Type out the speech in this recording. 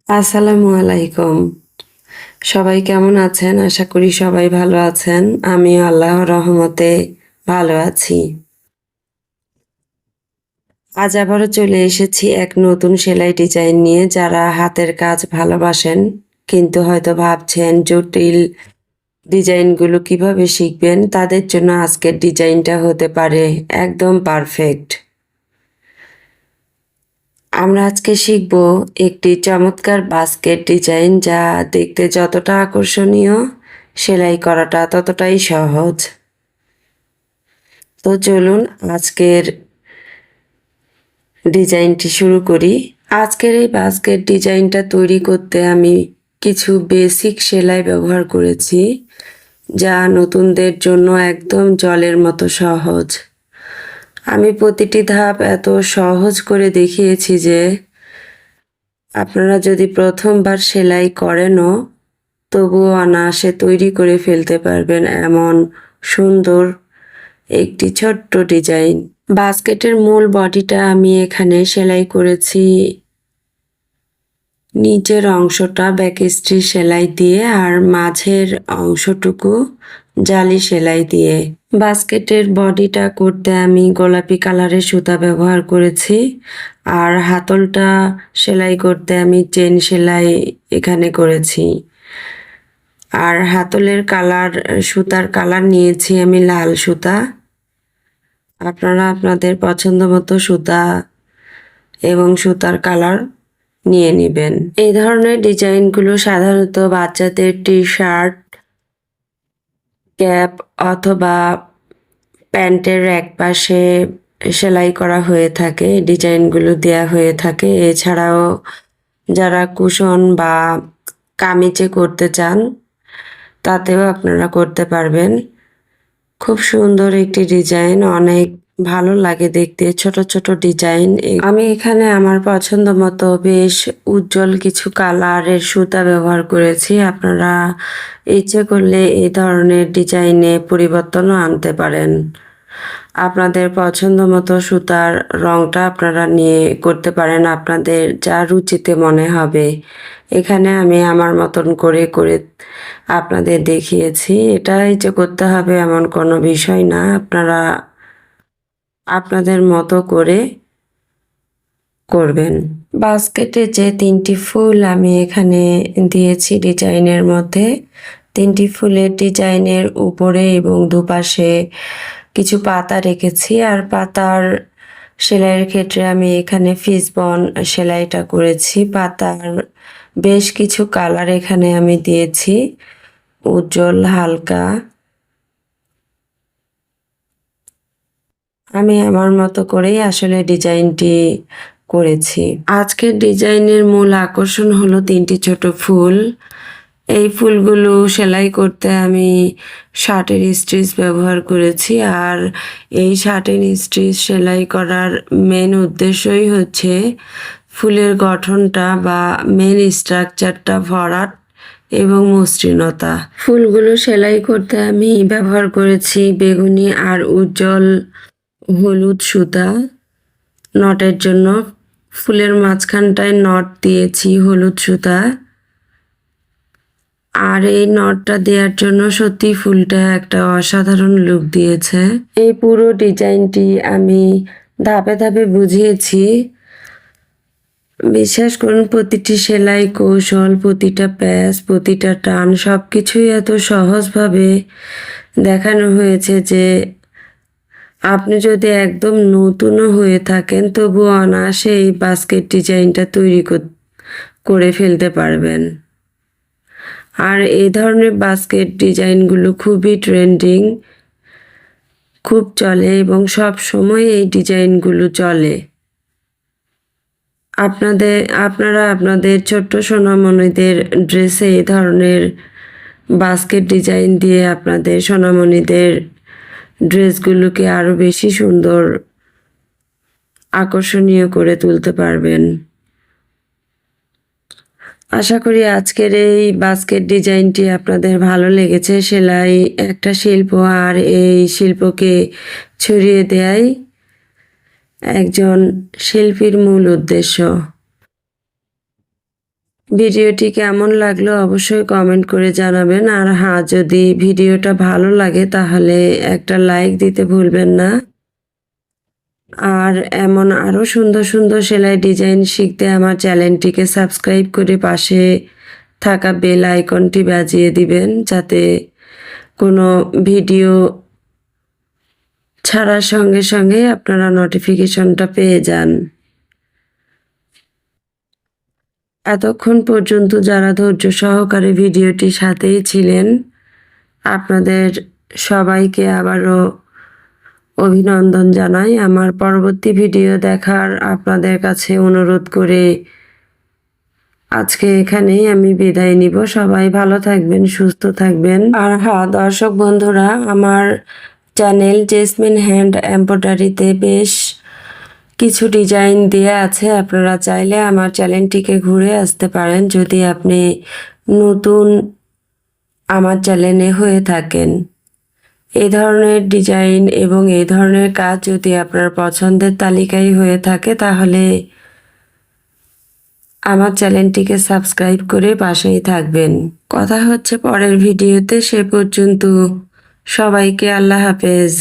আসসালামু আলাইকুম। সবাই কেমন আছেন? আশা করি সবাই ভালো আছেন। আমিও আল্লাহর রহমতে ভালো আছি। আজ আবারও চলে এসেছি এক নতুন সেলাই ডিজাইন নিয়ে। যারা হাতের কাজ ভালোবাসেন কিন্তু হয়তো ভাবছেন জটিল ডিজাইনগুলো কিভাবে শিখবেন, তাদের জন্য আজকের ডিজাইনটা হতে পারে একদম পারফেক্ট। আমরা আজকে শিখব একটি চমৎকার বাস্কেট ডিজাইন, যা দেখতে যতটা আকর্ষণীয়, সেলাই করাটা ততটাই সহজ। তো চলুন আজকের ডিজাইনটি শুরু করি। আজকের এই বাস্কেট ডিজাইনটা তৈরি করতে আমি কিছু বেসিক সেলাই ব্যবহার করেছি, যা নতুনদের জন্য একদম জলের মতো সহজ। আমি প্রতিটি ধাপ এত সহজ করে দেখিয়েছি যে আপনারা যদি প্রথমবার সেলাই করেনও তবুও অনায়াসে তৈরি করে ফেলতে পারবেন এমন সুন্দর একটি ছোট্ট ডিজাইন। বাস্কেটের মূল বডিটা আমি এখানে সেলাই করেছি নিচের অংশটা ব্যাকস্ট্রি সেলাই দিয়ে আর মাঝের অংশটুকু জালি সেলাই দিয়ে। বাস্কেটের বডিটা করতে আমি গোলাপি কালারের সুতা ব্যবহার করেছি আর হাতলটা সেলাই করতে আমি চেন সেলাই এখানে করেছি। আর হাতলের কালার, সুতার কালার নিয়েছি আমি লাল সুতা। আপনারা আপনাদের পছন্দ মতো সুতা এবং সুতার কালার নিয়ে নেবেন। এই ধরনের ডিজাইনগুলো সাধারণত বাচ্চাদের টি শার্ট, ক্যাপ অথবা প্যান্টের একপাশে সেলাই করা হয়ে থাকে, ডিজাইনগুলো দেয়া হয়ে থাকে। এছাড়াও যারা কুশন বা কামিজে করতে চান তাতেও আপনারা করতে পারবেন। খুব সুন্দর একটি ডিজাইন, অনেক ভালো লাগে দেখতে। ছোট ছোট ডিজাইন। আমি এখানে আমার পছন্দ মতো বেশ উজ্জ্বল কিছু কালারের সুতা ব্যবহার করেছি। আপনারা ইচ্ছে করলে এই ধরনের ডিজাইনে পরিবর্তনও আনতে পারেন। আপনাদের পছন্দ মতো সুতার রংটা আপনারা নিয়ে করতে পারেন, আপনাদের যা রুচিতে মনে হবে। এখানে আমি আমার মতন করে করে আপনাদের দেখিয়েছি। এটাই যে করতে হবে এমন কোনো বিষয় না, আপনারা আপনাদের মতো করে করবেন। বাস্কেটে যে 3টি ফুল আমি এখানে দিয়েছি ডিজাইনের মধ্যে, 3টি ফুলের ডিজাইনের উপরে এবং দুপাশে কিছু পাতা রেখেছি। আর পাতার সেলাইয়ের ক্ষেত্রে আমি এখানে ফিসবন সেলাইটা করেছি। পাতার বেশ কিছু কালার এখানে আমি দিয়েছি, উজ্জ্বল, হালকা। আমি আমার মতো করেই আসলে ডিজাইনটি করেছি। আজকের ডিজাইনের মূল আকর্ষণ হলো 3টি ছোট ফুল। এই ফুলগুলো সেলাই করতে আমি শার্টের স্টিচ ব্যবহার করেছি। আর এই শার্টের স্টিচ সেলাই করার মেন উদ্দেশ্যই হচ্ছে ফুলের গঠনটা বা মেন স্ট্রাকচারটা ভরাট এবং মসৃণতা। ফুলগুলো সেলাই করতে আমি ব্যবহার করেছি বেগুনি আর উজ্জ্বল হলুদ সুতা নটের জন্য। ফুলের মাঝখানটায় নট দিয়েছি হলুদ সুতা। আর এই নটটা দেওয়ার জন্য সত্যি ফুলটা একটা অসাধারণ লুক দিয়েছে। এই পুরো ডিজাইনটি আমি ধাপে ধাপে বুঝিয়েছি। বিশ্বাস করুন, প্রতিটি সেলাই কৌশল, প্রতিটা প্যাচ, প্রতিটা টান সবকিছুই এত সহজভাবে দেখানো হয়েছে যে আপনি যদি একদম নতুনও হয়ে থাকেন তবুও অনায়াসে এই বাস্কেট ডিজাইনটা তৈরি করে ফেলতে পারবেন। আর এই ধরনের বাস্কেট ডিজাইনগুলো খুবই ট্রেন্ডিং, খুব চলে এবং সব সময় এই ডিজাইনগুলো চলে। আপনারা আপনাদের ছোট্ট সোনামণিদের ড্রেসে এই ধরনের বাস্কেট ডিজাইন দিয়ে আপনাদের সোনামণিদের ড্রেসগুলোকে আরও বেশি সুন্দর, আকর্ষণীয় করে তুলতে পারবেন। আশা করি আজকের এই বাস্কেট ডিজাইনটি আপনাদের ভালো লেগেছে। সেলাই একটা শিল্প, আর এই শিল্পকে ছড়িয়ে দেয়াই একজন শিল্পীর মূল উদ্দেশ্য। ভিডিওটি কেমন লাগলো অবশ্যই কমেন্ট করে জানাবেন। আর হ্যাঁ, যদি ভিডিওটা ভালো লাগে তাহলে একটা লাইক দিতে ভুলবেন না। আর এমন আরও সুন্দর সুন্দর সেলাই ডিজাইন শিখতে আমার চ্যানেলটিকে সাবস্ক্রাইব করে পাশে থাকা বেল আইকনটি বাজিয়ে দিবেন, যাতে কোনো ভিডিও ছাড়ার সঙ্গে সঙ্গে আপনারা নোটিফিকেশনটা পেয়ে যান। এতক্ষণ পর্যন্ত যারা ধৈর্য সহকারে ভিডিওটির সাথেই ছিলেন, আপনাদের সবাইকে আবারও অভিনন্দন জানাই। আমার পরবর্তী ভিডিও দেখার আপনাদের কাছে অনুরোধ করে আজকে এখানেই আমি বিদায় নিব। সবাই ভালো থাকবেন, সুস্থ থাকবেন। আর হ্যাঁ দর্শক বন্ধুরা, আমার চ্যানেল জেসমিন হ্যান্ড এমব্রয়ডারিতে বেশ কিছু ডিজাইন দেয়া আছে। আপনারা চাইলে আমার চ্যানেলটিকে ঘুরে আসতে পারেন যদি আপনি নতুন আমার চ্যানেলে হয়ে থাকেন। এই ধরনের ডিজাইন এবং এই ধরনের কাজ যদি আপনার পছন্দের তালিকায় হয়ে থাকে তাহলে আমার চ্যানেলটিকে সাবস্ক্রাইব করে পাশেই থাকবেন। কথা হচ্ছে পরের ভিডিওতে। সে পর্যন্ত সবাইকে আল্লাহ হাফেজ।